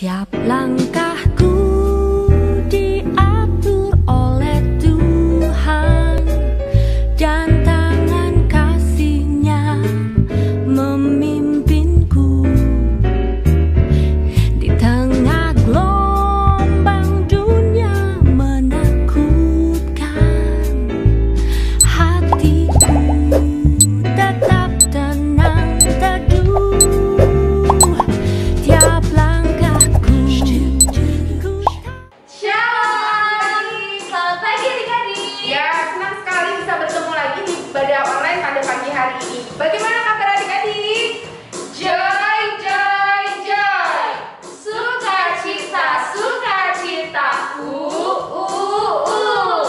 Tiap langkahku diatur oleh Tuhan, dan tangan kasih-Nya memimpinku. Di tengah gelombang dunia menakutkan, hatiku tetap tenang teduh. Tiap Shalom, selamat pagi adik-adik. Ya, senang sekali bisa bertemu lagi di Ibadah Online pada pagi hari ini. Bagaimana kabar adik-adik? Joy, joy, joy. Sukacita, sukacita.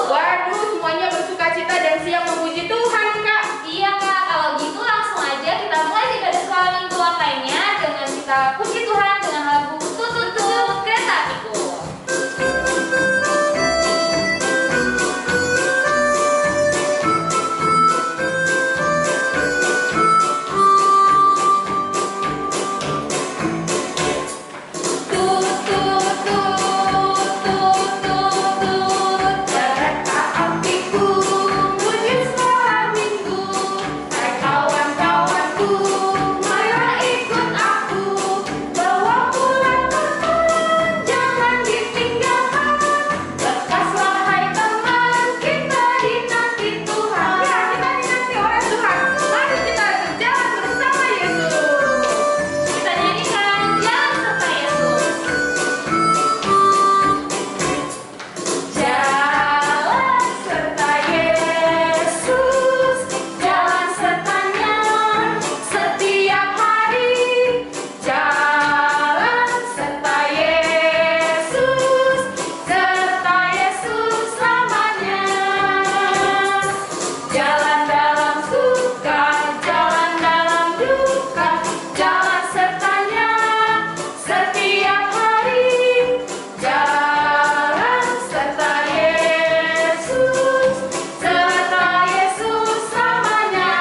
Waduh, semuanya bersukacita dan siap memuji Tuhan, Kak. Iya Kak, kalau gitu langsung aja kita mulai ibadah sekolah minggu online-nya dengan kita puji Tuhan dengan lagu Tutup Kereta Apiku. Kereta apiku menuju sekolah minggu. Hai kawan-kawanku, marilah ikut aku. Bawa pulang teman, jangan ditinggalkan. Lekaslah hai teman, kita dinanti Tuhan. Ya, kita dinanti oleh Tuhan. Mari kita berjalan bersama Yesus. Kita nyanyikan Jalan Serta Yesus. Jalan serta Yesus, jalan sertanya setiap hari. Jalan serta Yesus selamanya. Jalan dalam suka, jalan dalam duka, jalan sertanya setiap hari. Jalan serta Yesus selamanya.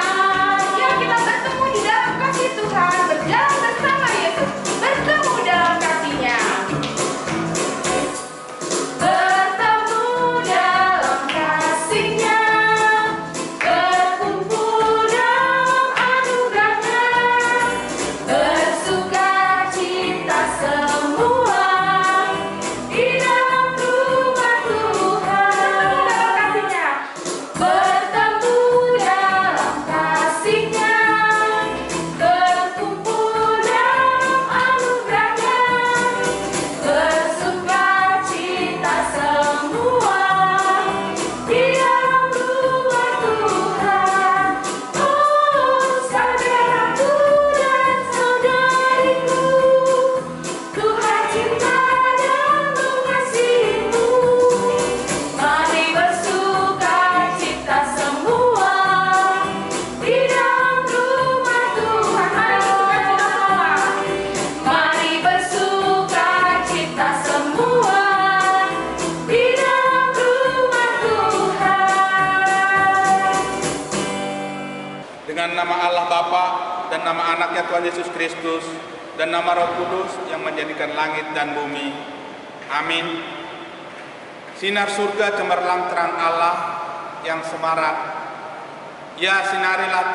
Ya, kita bertemu di dalam kasih Tuhan, berjalan bersama Yesus, bertemu dalam kasih-Nya. Bertemu dalam kasih-Nya, berkumpul dalam anugerah-Nya, bersukacita semua di dalam rumah Tuhan. Bertemu dalam kasih-Nya, berkumpul dalam anugerah-Nya, bersukacita semua di dalam rumah Tuhan. Oh, saudaraku dan saudariku, Tuhan cinta dan mengasihimu. Mari bersukacita semua di dalam rumah Tuhan. Mari bersukacita semua di dalam rumah Tuhan. Dengan nama Allah Bapa dan nama anaknya Tuhan Yesus Kristus dan nama Roh Kudus yang menjadikan langit dan bumi. Amin. Sinar surga cemerlang terang Allah yang semarak. Ya, sinarilah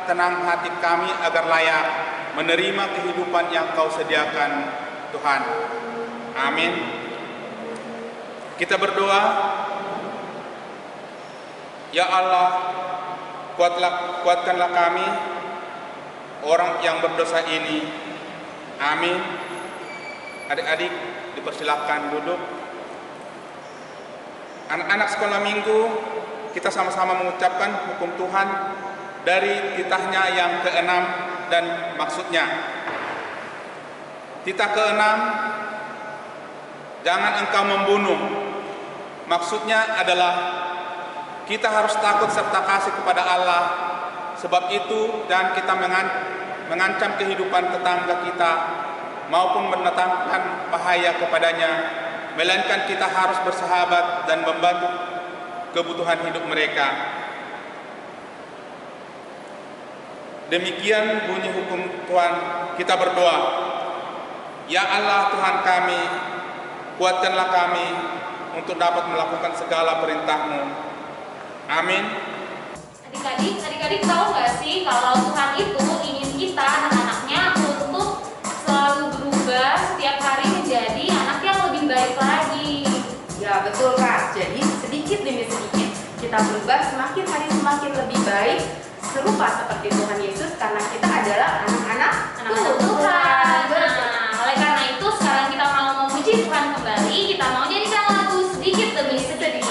tenang hati kami agar layak menerima kehidupan yang Kau sediakan, Tuhan. Amin. Kita berdoa. Ya Allah, kuatkanlah kami, orang yang berdosa ini. Amin. Adik-adik, dipersilakan duduk. Anak-anak sekolah minggu, kita sama-sama mengucapkan hukum Tuhan dari titahnya yang ke-6 dan maksudnya. Titah ke-6, jangan engkau membunuh. Maksudnya adalah kita harus takut serta kasih kepada Allah. Sebab itu dan kita mengancam kehidupan tetangga kita maupun mendatangkan bahaya kepadanya, melainkan kita harus bersahabat dan membantu kebutuhan hidup mereka. Demikian bunyi hukum Tuhan. Kita berdoa. Ya Allah Tuhan kami, kuatkanlah kami untuk dapat melakukan segala perintah-Mu. Amin. Adik-adik tahu nggak sih kalau Tuhan itu ingin kita anak-anaknya untuk selalu berubah setiap hari menjadi anak yang lebih baik lagi. Ya betul Kak, jadi sedikit demi sedikit kita berubah semakin hari semakin lebih baik, serupa seperti Tuhan Yesus karena kita adalah anak-anak Tuhan. Nah, oleh karena itu sekarang kita mau memuji Tuhan kembali, kita mau nyanyikan lagu sedikit demi sedikit.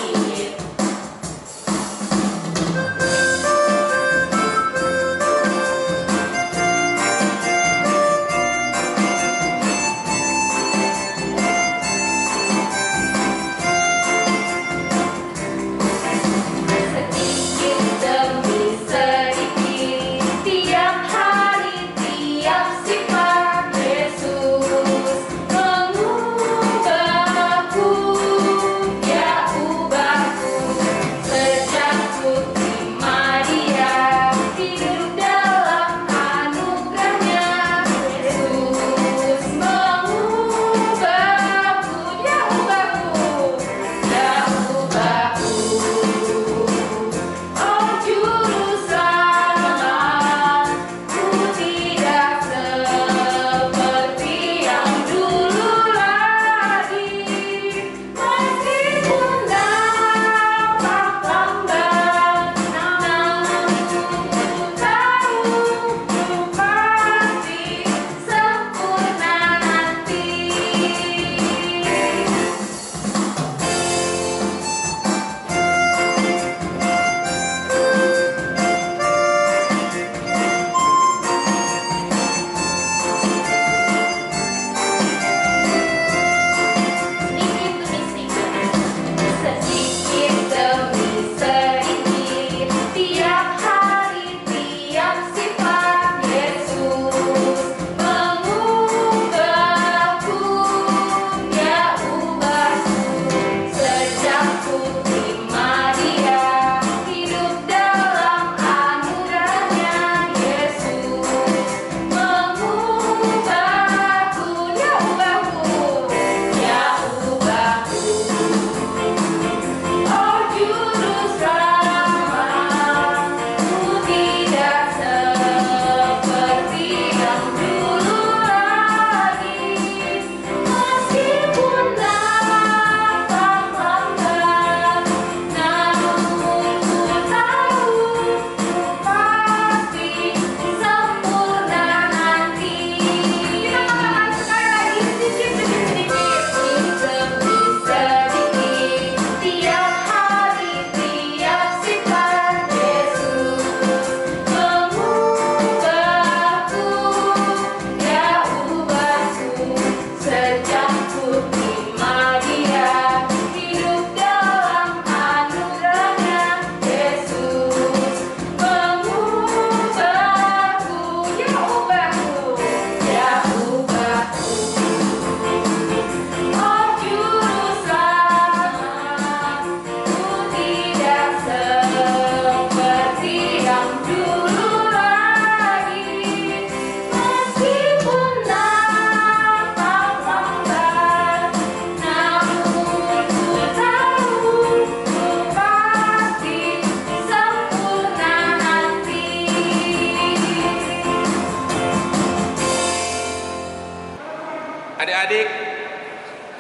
Adik-adik,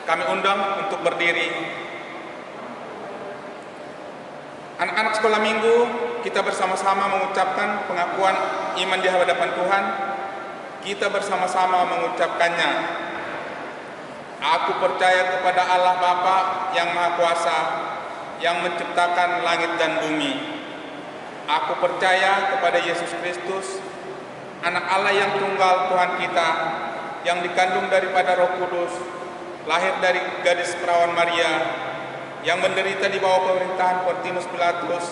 kami undang untuk berdiri. Anak-anak sekolah minggu, kita bersama-sama mengucapkan pengakuan iman di hadapan Tuhan. Kita bersama-sama mengucapkannya. Aku percaya kepada Allah Bapa yang Maha Kuasa, yang menciptakan langit dan bumi. Aku percaya kepada Yesus Kristus, Anak Allah yang tunggal Tuhan kita, yang dikandung daripada Roh Kudus, lahir dari gadis perawan Maria, yang menderita di bawah pemerintahan Pontius Pilatus,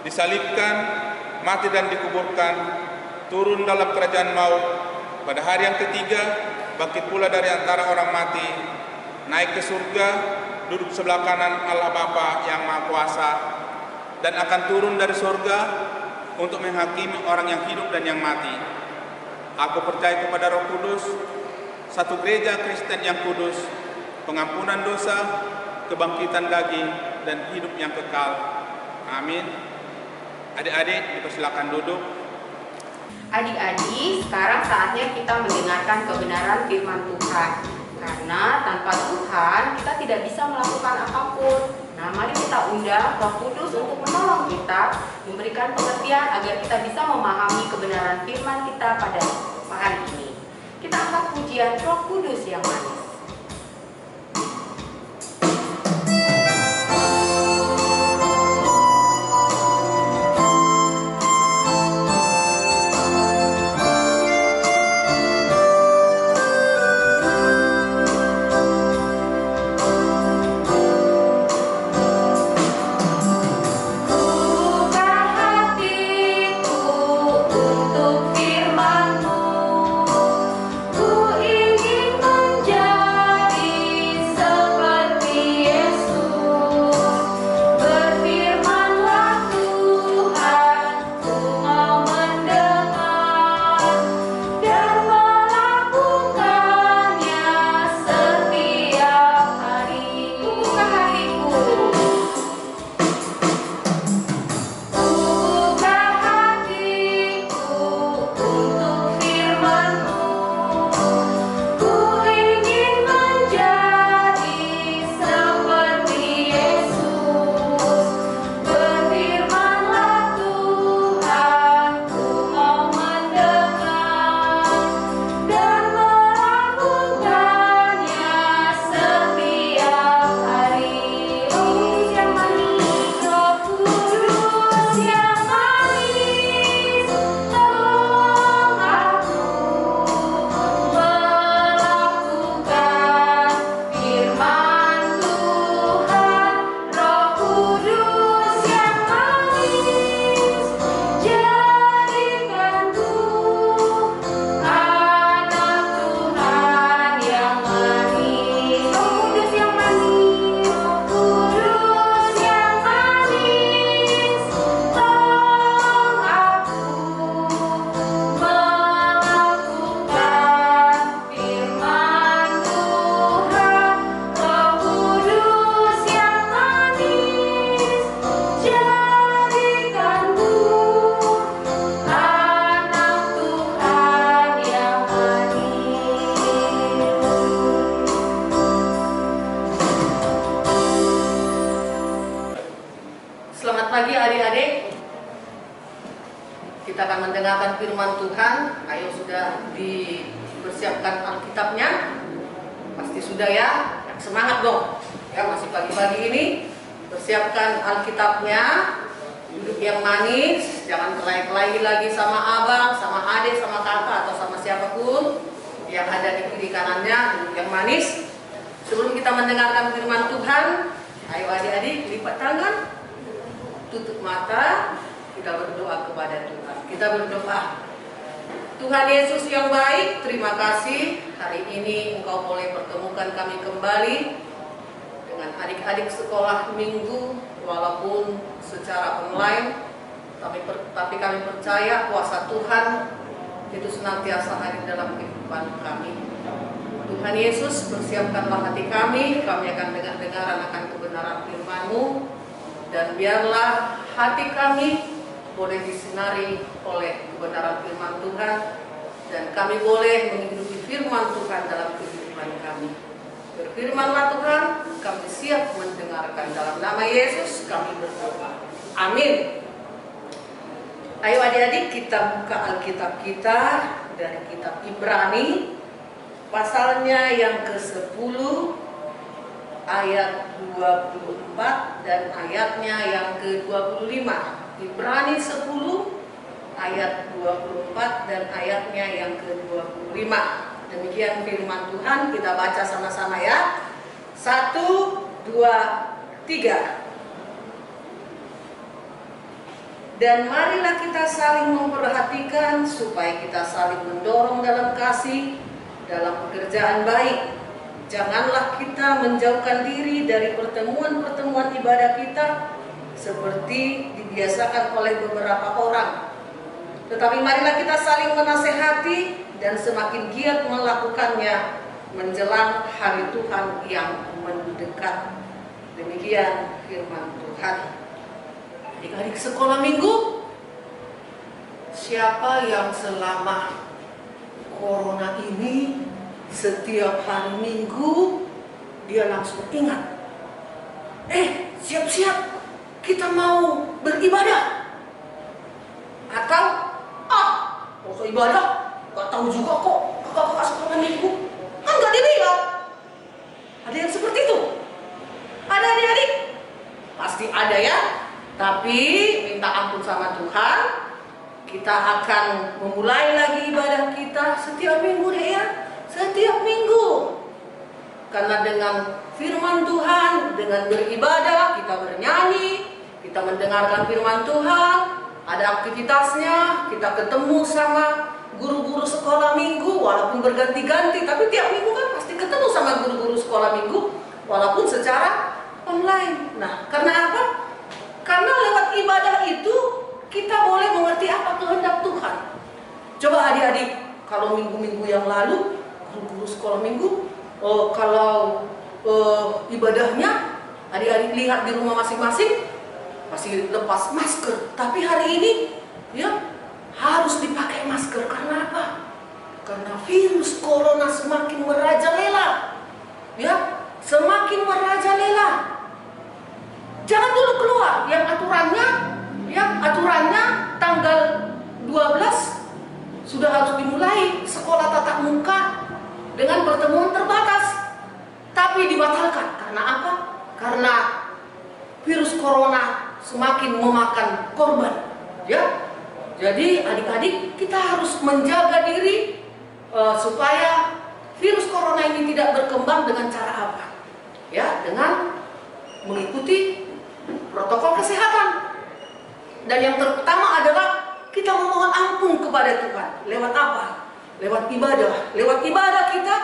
disalibkan, mati dan dikuburkan, turun dalam kerajaan maut, pada hari yang ketiga bangkit pula dari antara orang mati, naik ke surga, duduk sebelah kanan Allah Bapa yang Maha Kuasa, dan akan turun dari surga untuk menghakimi orang yang hidup dan yang mati. Aku percaya kepada Roh Kudus, satu gereja Kristen yang kudus, pengampunan dosa, kebangkitan daging, dan hidup yang kekal. Amin. Adik-adik, dipersilakan duduk. Adik-adik, sekarang saatnya kita mendengarkan kebenaran firman Tuhan. Karena tanpa Tuhan kita tidak bisa melakukan apapun. Nah, mari kita undang Roh Kudus untuk menolong kita, memberikan pengertian agar kita bisa memahami kebenaran firman kita pada hari ini. Kita angkat pujian Roh Kudus yang manis. Kita akan mendengarkan firman Tuhan. Ayo, sudah dipersiapkan Alkitabnya? Pasti sudah ya. Yang semangat dong. Ya, masih pagi-pagi ini. Persiapkan Alkitabnya. Duduk yang manis. Jangan kelahi-kelahi lagi sama abang, sama adik, sama kakak, atau sama siapapun yang ada di kiri kanannya. Duduk yang manis. Sebelum kita mendengarkan firman Tuhan, ayo adik-adik lipat tangan, tutup mata, kita berdoa kepada Tuhan. Kita berdoa. Tuhan Yesus yang baik, terima kasih hari ini Engkau boleh pertemukan kami kembali dengan adik-adik sekolah minggu, walaupun secara online, tapi kami percaya kuasa Tuhan itu senantiasa ada dalam kehidupan kami. Tuhan Yesus, persiapkanlah hati kami akan dengar akan kebenaran firman-Mu, dan biarlah hati kami boleh disinari oleh kebenaran firman Tuhan, dan kami boleh menghidupi firman Tuhan dalam kehidupan kami. Berfirmanlah Tuhan, kami siap mendengarkan. Dalam nama Yesus kami berdoa. Amin. Ayo adik-adik, kita buka Alkitab kita dari kitab Ibrani, pasalnya yang ke-10 ayat 24 dan ayatnya yang ke-25. Ibrani 10 ayat 24 dan ayatnya yang ke-25. Demikian firman Tuhan, kita baca sama-sama ya. 1, 2, 3. Dan marilah kita saling memperhatikan supaya kita saling mendorong dalam kasih, dalam pekerjaan baik. Janganlah kita menjauhkan diri dari pertemuan-pertemuan ibadah kita seperti dibiasakan oleh beberapa orang. Tetapi marilah kita saling menasehati dan semakin giat melakukannya menjelang hari Tuhan yang mendekat. Demikian firman Tuhan. Adik-adik sekolah minggu, siapa yang selama corona ini setiap hari Minggu dia langsung ingat, siap-siap kita mau beribadah, atau mau ibadah gak tahu juga kok kakak-kakak sekolah minggu, kan gak dibilang. Ada yang seperti itu? Ada adik-adik? Pasti ada ya. Tapi minta ampun sama Tuhan, kita akan memulai lagi ibadah kita setiap minggu deh ya, setiap minggu. Karena dengan firman Tuhan, dengan beribadah, kita bernyanyi, kita mendengarkan firman Tuhan, ada aktivitasnya, kita ketemu sama guru-guru sekolah minggu, walaupun berganti-ganti, tapi tiap minggu kan pasti ketemu sama guru-guru sekolah minggu, walaupun secara online. Nah, karena apa? Karena lewat ibadah itu kita boleh mengerti apa kehendak Tuhan. Coba adik-adik, kalau minggu-minggu yang lalu guru-guru sekolah minggu, kalau ibadahnya adik-adik lihat di rumah masing-masing masih lepas masker, tapi hari ini ya harus dipakai masker. Karena apa? Karena virus corona semakin merajalela, ya, semakin merajalela. Jangan dulu keluar. Yang aturannya tanggal 12 sudah harus dimulai sekolah tatap muka dengan pertemuan terbatas, tapi dibatalkan. Karena apa? Karena virus corona semakin memakan korban, ya. Jadi adik-adik kita harus menjaga diri supaya virus corona ini tidak berkembang dengan cara apa? Ya, dengan mengikuti protokol kesehatan. Dan yang terutama adalah kita memohon ampun kepada Tuhan. Lewat apa? Lewat ibadah. Lewat ibadah kita,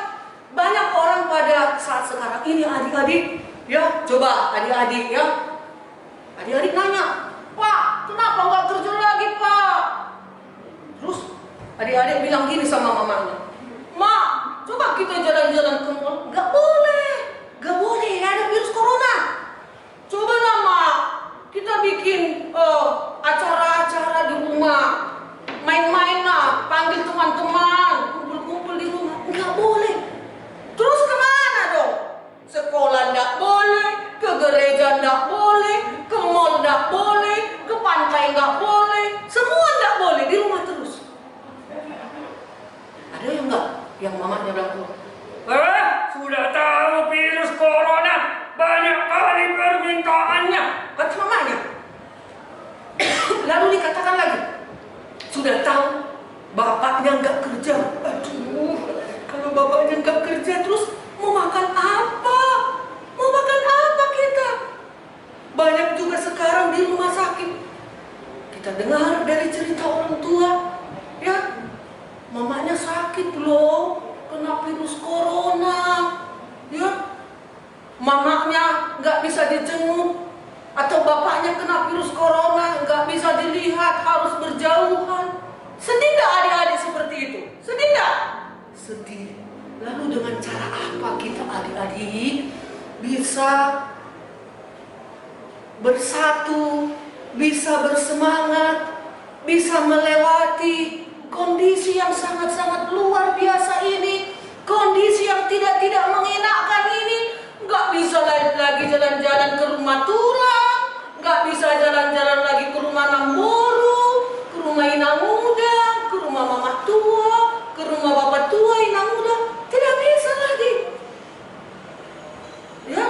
banyak orang pada saat sekarang ini adik-adik, ya, coba adik-adik ya. Adik-adik nanya, "Pak, kenapa nggak kerja lagi, Pak?" Terus adik-adik bilang gini sama mamanya, "Mak, coba kita jalan-jalan ke mall." Nggak boleh, nggak boleh, ada virus corona. Coba lah, Mak, kita bikin acara-acara di rumah, main-main lah, panggil teman-teman, kumpul-kumpul di rumah. Nggak boleh. Terus kemana dong? Sekolah nggak boleh, ke gereja nggak boleh, ke mall nggak boleh, ke pantai nggak boleh, semua nggak boleh, di rumah terus. Ada yang nggak? Yang mamanya bilang tuh, sudah tahu virus corona, banyak kali permintaannya, kata mamanya. Lalu dikatakan lagi, sudah tahu bapaknya nggak kerja. Aduh, kalau bapaknya nggak kerja terus mau makan apa? Mau makan apa kita? Banyak juga sekarang di rumah sakit. Kita dengar dari cerita orang tua, ya, mamanya sakit loh, kena virus corona, ya. Mamanya nggak bisa dijenguk, atau bapaknya kena virus corona, nggak bisa dilihat, harus berjauhan. Sedih nggak adik-adik seperti itu? Sedih nggak? Sedih. Lalu dengan cara apa kita adik-adik bisa bersatu, bisa bersemangat, bisa melewati kondisi yang sangat-sangat luar biasa ini, kondisi yang tidak mengenakan ini? Nggak bisa lagi jalan-jalan ke rumah tulang, nggak bisa jalan-jalan lagi ke rumah Namboru, ke rumah Inang Muda, ke rumah mama tua, ke rumah bapak tua Inang Muda. Tidak bisa lagi, ya,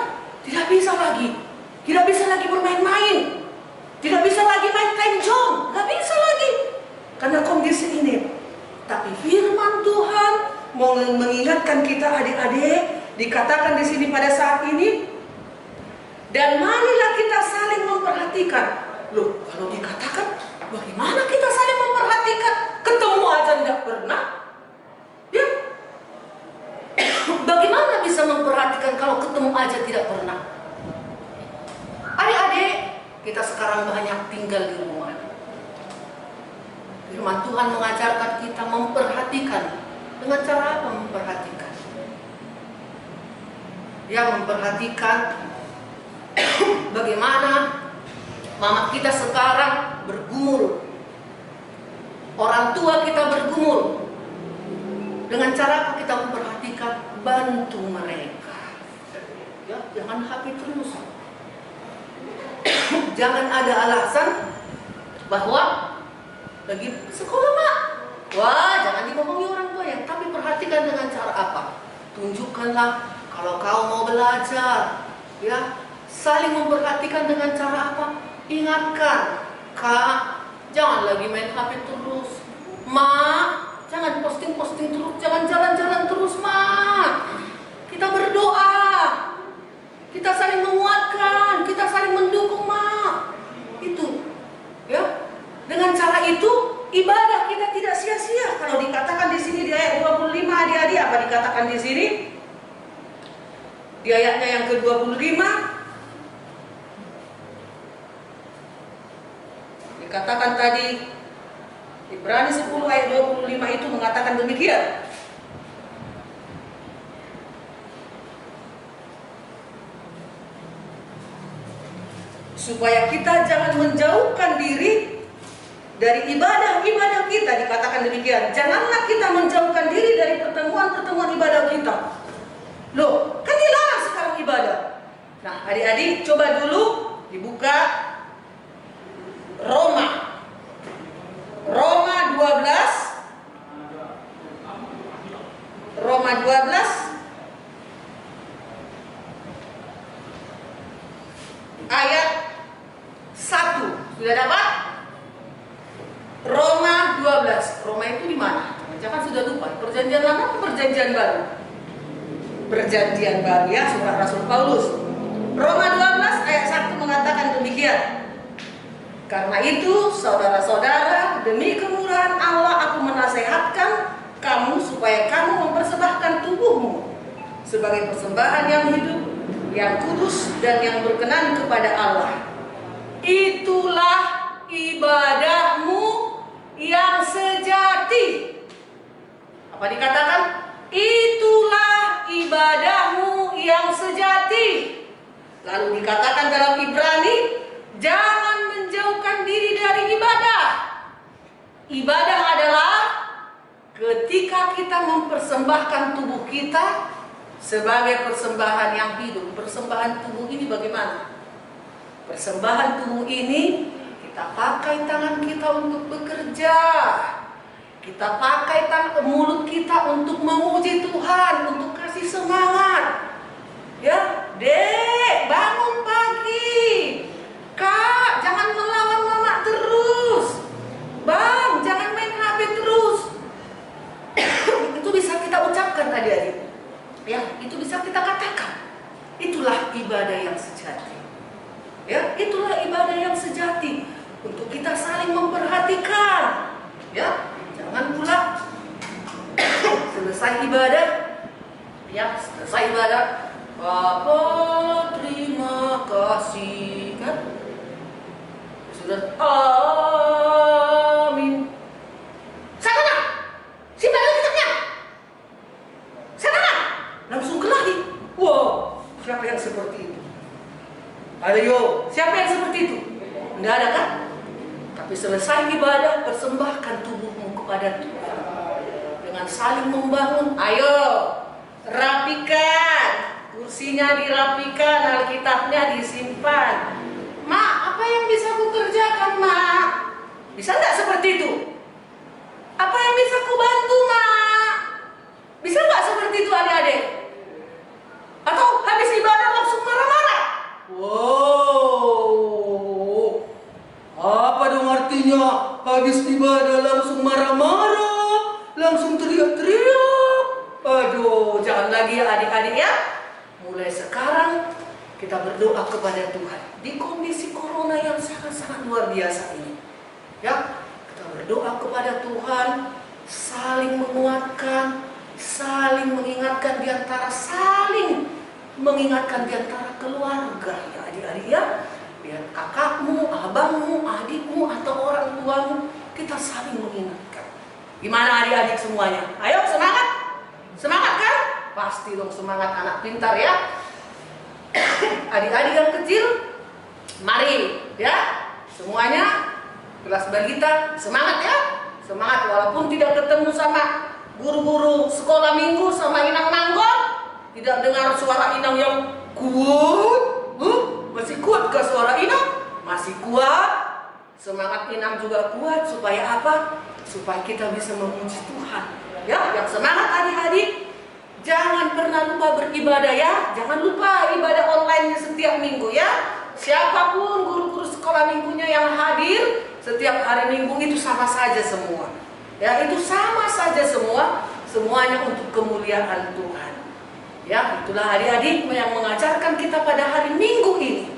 tidak bisa lagi bermain-main, tidak bisa lagi main kencong, nggak bisa lagi karena kondisi ini. Tapi firman Tuhan mau mengingatkan kita adik-adik, dikatakan di sini pada saat ini, dan marilah kita saling memperhatikan. Loh, kalau dikatakan, bagaimana kita saling memperhatikan? Ketemu aja nggak pernah, ya. Bagaimana bisa memperhatikan kalau ketemu aja tidak pernah? Adik-adik, kita sekarang banyak tinggal di rumah. Firman Tuhan mengajarkan kita memperhatikan. Dengan cara apa memperhatikan? yang memperhatikan bagaimana mama kita sekarang bergumul, orang tua kita bergumul. Dengan cara apa kita memperhatikan, bantu mereka. Ya, jangan happy terus. Jangan ada alasan bahwa lagi sekolah mak, wah jangan dibohongi orang tua ya. Tapi perhatikan dengan cara apa? Tunjukkanlah kalau kau mau belajar, ya saling memperhatikan dengan cara apa? Ingatkan, kak jangan lagi main HP terus, mak jangan posting-posting terus, jangan jalan-jalan terus mak. Kita berdoa, kita saling menguatkan, kita saling mendukung mak. Itu, ya. Dengan cara itu ibadah kita tidak sia-sia. Kalau dikatakan di sini di ayat 25 adik-adik apa dikatakan di sini? Di ayatnya yang ke-25 dikatakan tadi Ibrani 10 ayat 25 itu mengatakan demikian. Supaya kita jangan menjauhkan diri dari ibadah-ibadah kita, dikatakan demikian. Janganlah kita menjauhkan diri dari pertemuan-pertemuan ibadah kita. Loh, kan dilarang sekarang ibadah. Nah, adik-adik coba dulu dibuka Roma 12 ayat 1. Sudah dapat? Roma 12. Roma itu di mana? Jangan sudah lupa. Perjanjian lama atau perjanjian baru? Perjanjian baru ya, surat Rasul Paulus. Roma 12 ayat 1 mengatakan demikian. Karena itu, saudara-saudara, demi kemurahan Allah aku menasehatkan kamu supaya kamu mempersembahkan tubuhmu sebagai persembahan yang hidup, yang kudus dan yang berkenan kepada Allah. Itulah ibadahmu yang sejati. Apa dikatakan? Itulah ibadahmu yang sejati. Lalu dikatakan dalam Ibrani, jangan menjauhkan diri dari ibadah. Ibadah adalah ketika kita mempersembahkan tubuh kita sebagai persembahan yang hidup. Persembahan tubuh ini bagaimana? Persembahan tubuh ini kita pakai tangan kita untuk bekerja. Kita pakai mulut kita untuk memuji Tuhan, untuk kasih semangat. Ya, Dek, bangun pagi. Kak, jangan melawan mama terus. Bang, jangan main HP terus. Itu bisa kita ucapkan adik-adik. Ya, itu bisa kita katakan. Itulah ibadah yang sejati. Ya, itulah ibadah yang sejati. Untuk kita saling memperhatikan. Ya, jangan pula selesai ibadah. Ya, selesai ibadah. Bapa, terima kasih kan? Sudah. Amin. Sana, simpan kitabnya. Sana, langsung ke lagi. Wow, siapa yang seperti itu? Ayo, siapa yang seperti itu? Tidak ada kan? Tapi selesai ibadah, persembahkan tubuhmu kepada Tuhan dengan saling membangun. Ayo, rapikan. Kursinya dirapikan, Alkitabnya disimpan. Mak, apa yang bisa ku kerjakan, Mak? Bisa nggak seperti itu? Apa yang bisa ku bantu, Mak? Bisa nggak seperti itu adik-adik? Atau habis ibadah langsung marah-marah? Wow, apa dong artinya? Habis ibadah langsung marah-marah, langsung teriak-teriak. Aduh, jangan lagi ya adik-adik ya. Mulai sekarang kita berdoa kepada Tuhan di kondisi corona yang sangat-sangat luar biasa ini. Ya, kita berdoa kepada Tuhan, saling menguatkan, saling mengingatkan di antara keluarga ya adik-adik ya. Biar kakakmu, abangmu, adikmu atau orang tuamu, kita saling mengingatkan. Gimana adik-adik semuanya? Ayo semangat! Semangat kan? Pasti dong semangat anak pintar ya. adik-adik yang kecil, mari ya semuanya kelas balita semangat ya, semangat walaupun tidak ketemu sama guru-guru sekolah minggu sama Inang Nanggol, tidak dengar suara Inang yang kuat, masih kuat ke suara Inang? Masih kuat. Semangat Inang juga kuat supaya apa? Supaya kita bisa memuji Tuhan. Ya, yang semangat adik-adik, jangan pernah lupa beribadah ya. Jangan lupa ibadah online setiap minggu ya. Siapapun guru-guru sekolah minggunya yang hadir setiap hari minggu itu sama saja semua. Ya, itu sama saja semua, semuanya untuk kemuliaan Tuhan. Ya, itulah adik-adik yang mengajarkan kita pada hari Minggu ini.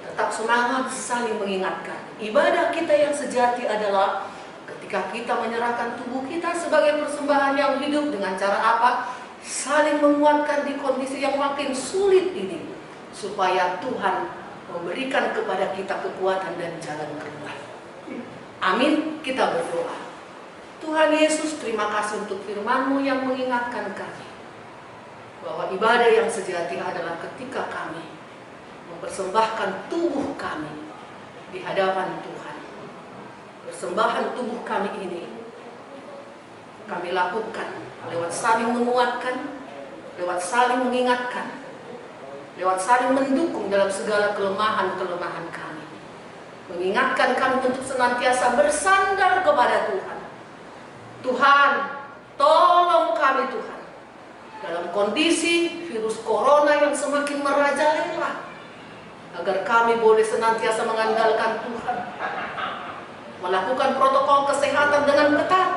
Tetap semangat, saling mengingatkan. Ibadah kita yang sejati adalah ketika kita menyerahkan tubuh kita sebagai persembahan yang hidup dengan cara apa? Saling menguatkan di kondisi yang makin sulit ini, supaya Tuhan memberikan kepada kita kekuatan dan jalan keluar. Amin, kita berdoa. Tuhan Yesus, terima kasih untuk firman-Mu yang mengingatkan kami bahwa ibadah yang sejati adalah ketika kami mempersembahkan tubuh kami di hadapan Tuhan. Persembahan tubuh kami ini kami lakukan lewat saling menguatkan, lewat saling mengingatkan, lewat saling mendukung dalam segala kelemahan-kelemahan kami. Mengingatkan kami untuk senantiasa bersandar kepada Tuhan. Tuhan, tolong kami Tuhan. Dalam kondisi virus corona yang semakin merajalela, agar kami boleh senantiasa mengandalkan Tuhan, melakukan protokol kesehatan dengan ketat,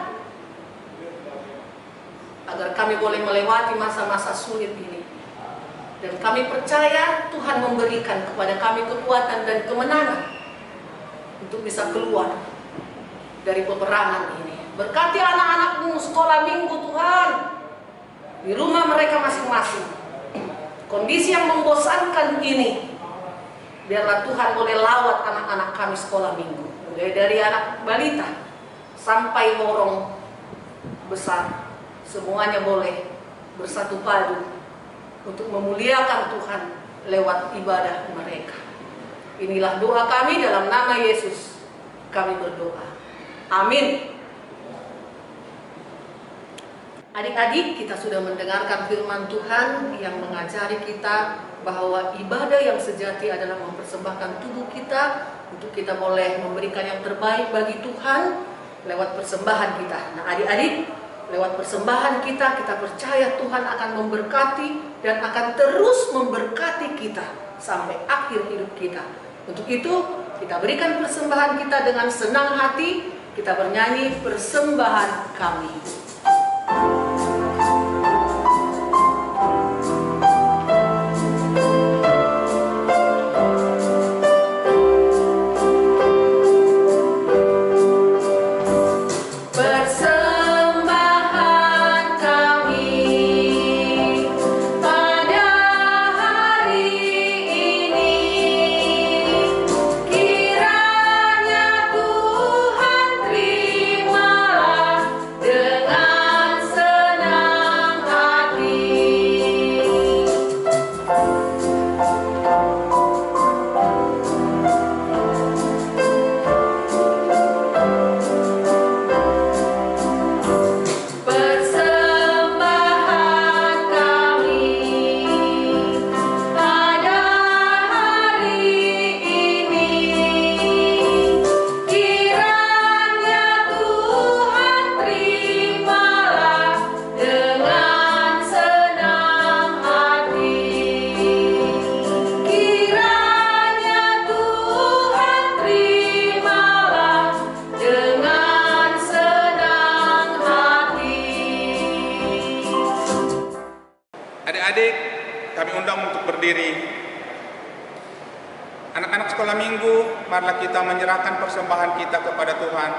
agar kami boleh melewati masa-masa sulit ini. Dan kami percaya Tuhan memberikan kepada kami kekuatan dan kemenangan untuk bisa keluar dari peperangan ini. Berkati anak-anak-Mu sekolah minggu Tuhan, di rumah mereka masing-masing. Kondisi yang membosankan ini, biarlah Tuhan boleh lawat anak-anak kami sekolah minggu, mulai dari anak balita sampai orang besar, semuanya boleh bersatu padu untuk memuliakan Tuhan lewat ibadah mereka. Inilah doa kami dalam nama Yesus, kami berdoa. Amin. Adik-adik, kita sudah mendengarkan firman Tuhan yang mengajari kita bahwa ibadah yang sejati adalah mempersembahkan tubuh kita untuk kita boleh memberikan yang terbaik bagi Tuhan lewat persembahan kita. Nah adik-adik, lewat persembahan kita, kita percaya Tuhan akan memberkati dan akan terus memberkati kita sampai akhir hidup kita. Untuk itu, kita berikan persembahan kita dengan senang hati. Kita bernyanyi persembahan kami. Adik-adik, kami undang untuk berdiri. Anak-anak sekolah minggu, marilah kita menyerahkan persembahan kita kepada Tuhan.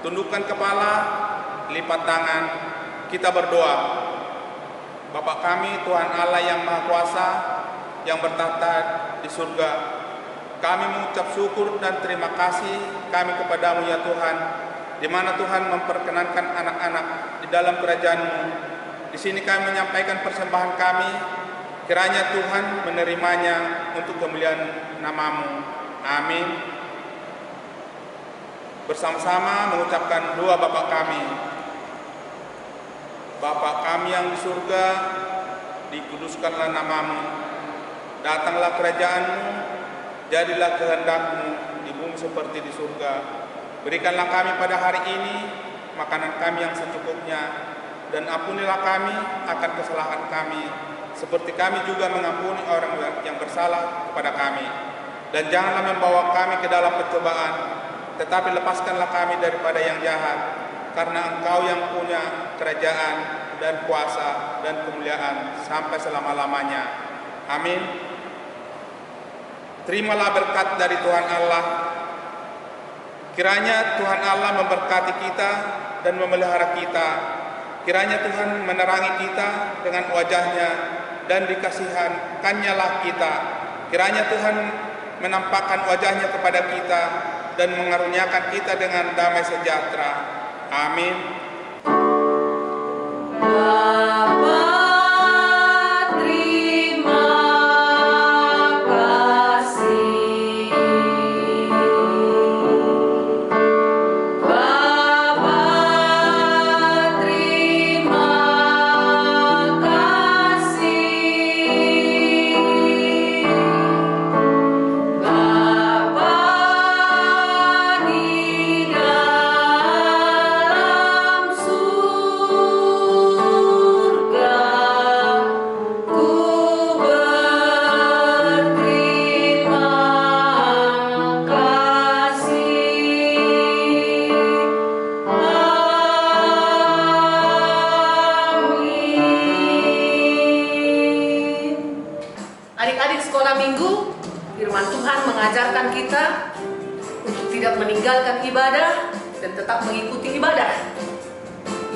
Tundukkan kepala, lipat tangan, kita berdoa. Bapa kami, Tuhan Allah yang Maha Kuasa, yang bertahta di surga, kami mengucap syukur dan terima kasih kami kepadamu ya Tuhan, di mana Tuhan memperkenankan anak-anak di dalam kerajaan-Mu. Di sini kami menyampaikan persembahan kami Kiranya Tuhan menerimanya untuk kemuliaan nama-Mu. Amin. Bersama-sama mengucapkan doa Bapa kami. Bapa kami yang di surga, dikuduskanlah nama-Mu. Datanglah kerajaan-Mu, jadilah kehendak-Mu di bumi seperti di surga. Berikanlah kami pada hari ini makanan kami yang secukupnya, dan ampunilah kami akan kesalahan kami, seperti kami juga mengampuni orang yang bersalah kepada kami. Dan janganlah membawa kami ke dalam pencobaan, tetapi lepaskanlah kami daripada yang jahat, karena Engkau yang punya kerajaan dan kuasa dan kemuliaan sampai selama-lamanya. Amin. Terimalah berkat dari Tuhan Allah. Kiranya Tuhan Allah memberkati kita dan memelihara kita. Kiranya Tuhan menerangi kita dengan wajah-Nya dan dikasihankannya lah kita. Kiranya Tuhan menampakkan wajah-Nya kepada kita dan mengaruniakan kita dengan damai sejahtera. Amin. Bapa, terima kasih. Bapa, terima kasih. Bapa di dalam surga, ku berterima kasih. Amin. Adik-adik sekolah minggu, firman Tuhan mengajarkan kita untuk tidak meninggalkan ibadah dan tetap mengikuti ibadah.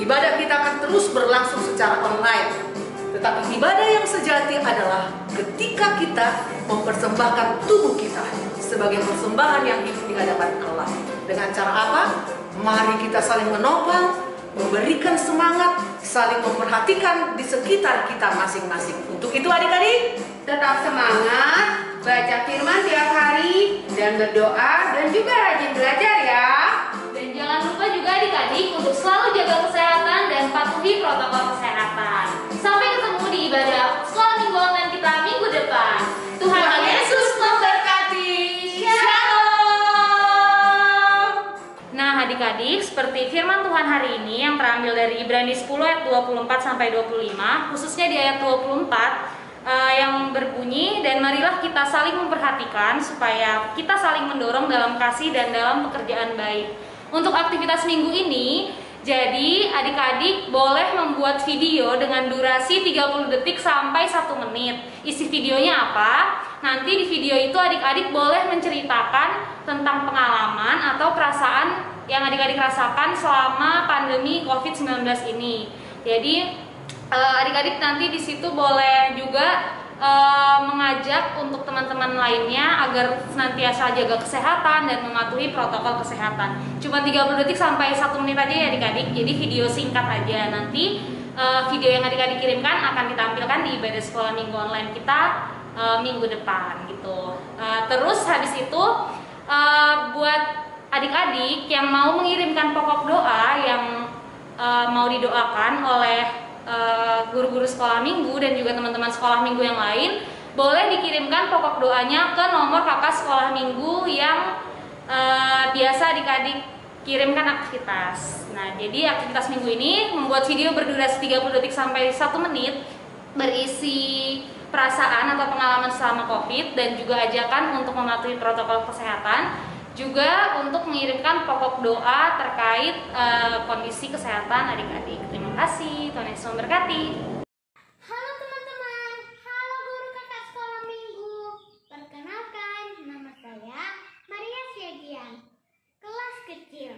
Ibadah kita akan terus berlangsung secara online. Tetapi ibadah yang sejati adalah ketika kita mempersembahkan tubuh kita sebagai persembahan yang hidup di hadapan Allah. Dengan cara apa? Mari kita saling menopang, memberikan semangat, saling memperhatikan di sekitar kita masing-masing. Untuk itu adik-adik, Tetap semangat, baca firman tiap hari, dan berdoa, dan juga rajin belajar ya. Dan jangan lupa juga adik-adik untuk selalu jaga kesehatan dan patuhi protokol kesehatan. Sampai ketemu di ibadah sekolah minggu online kita minggu depan. Tuhan Yesus memberkati. Shalom. Nah adik-adik, seperti firman Tuhan hari ini yang terambil dari Ibrani 10 ayat 24 sampai 25, khususnya di ayat 24, yang berbunyi, dan marilah kita saling memperhatikan supaya kita saling mendorong dalam kasih dan dalam pekerjaan baik. Untuk aktivitas minggu ini, jadi adik-adik boleh membuat video dengan durasi 30 detik sampai 1 menit. Isi videonya apa? Nanti di video itu adik-adik boleh menceritakan tentang pengalaman atau perasaan yang adik-adik rasakan selama pandemi COVID-19 ini. Jadi adik-adik nanti di situ boleh juga mengajak untuk teman-teman lainnya agar senantiasa jaga kesehatan dan mematuhi protokol kesehatan. Cuma 30 detik sampai 1 menit aja ya adik-adik. Jadi video singkat aja. Nanti video yang adik-adik kirimkan akan ditampilkan di ibadah sekolah minggu online kita minggu depan gitu. Terus habis itu buat adik-adik yang mau mengirimkan pokok doa yang mau didoakan oleh guru-guru sekolah minggu dan juga teman-teman sekolah minggu yang lain, boleh dikirimkan pokok doanya ke nomor kakak sekolah minggu yang biasa adik-adik kirimkan aktivitas. Nah, jadi aktivitas minggu ini membuat video berdurasi 30 detik sampai 1 menit, berisi perasaan atau pengalaman selama COVID dan juga ajakan untuk mematuhi protokol kesehatan. Juga untuk mengirimkan pokok doa terkait kondisi kesehatan adik-adik. Terima kasih, Tuhan Yesus memberkati. Halo teman-teman, halo guru kakak sekolah minggu. Perkenalkan, nama saya Maria Siagian, kelas kecil.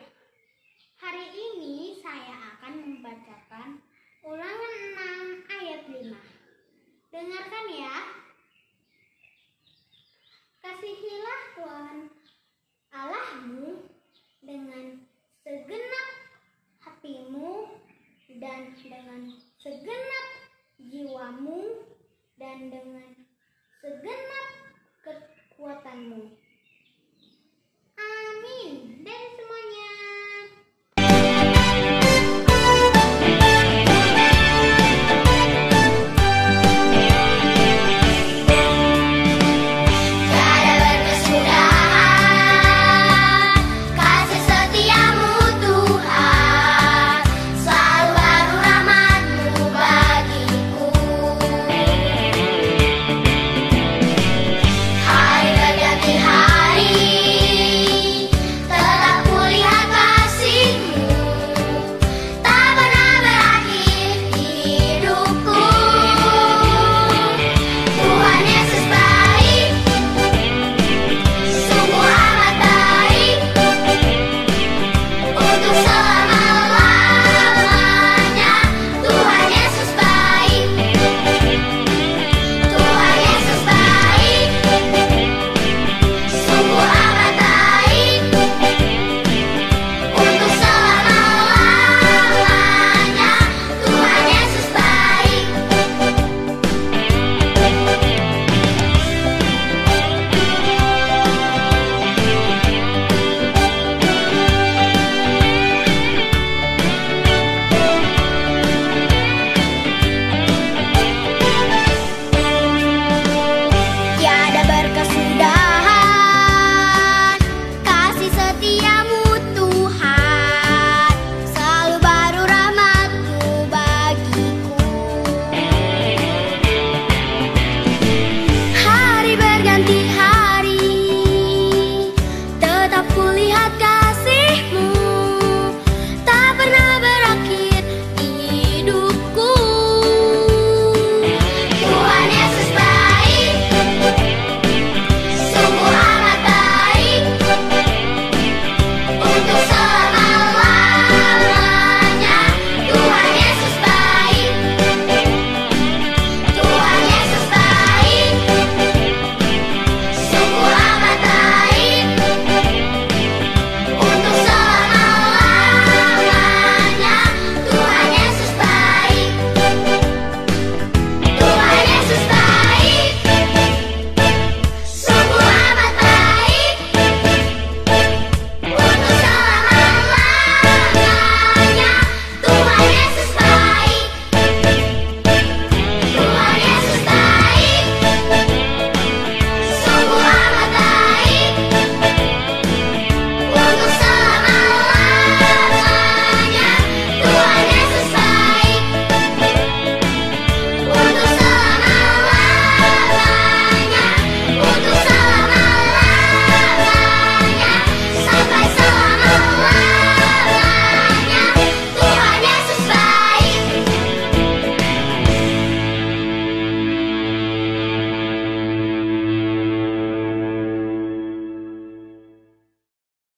Hari ini saya akan membacakan ulangan 6 ayat 5. Dengarkan ya. Kasihilah Tuhan Allahmu dengan segenap hatimu dan dengan segenap jiwamu dan dengan segenap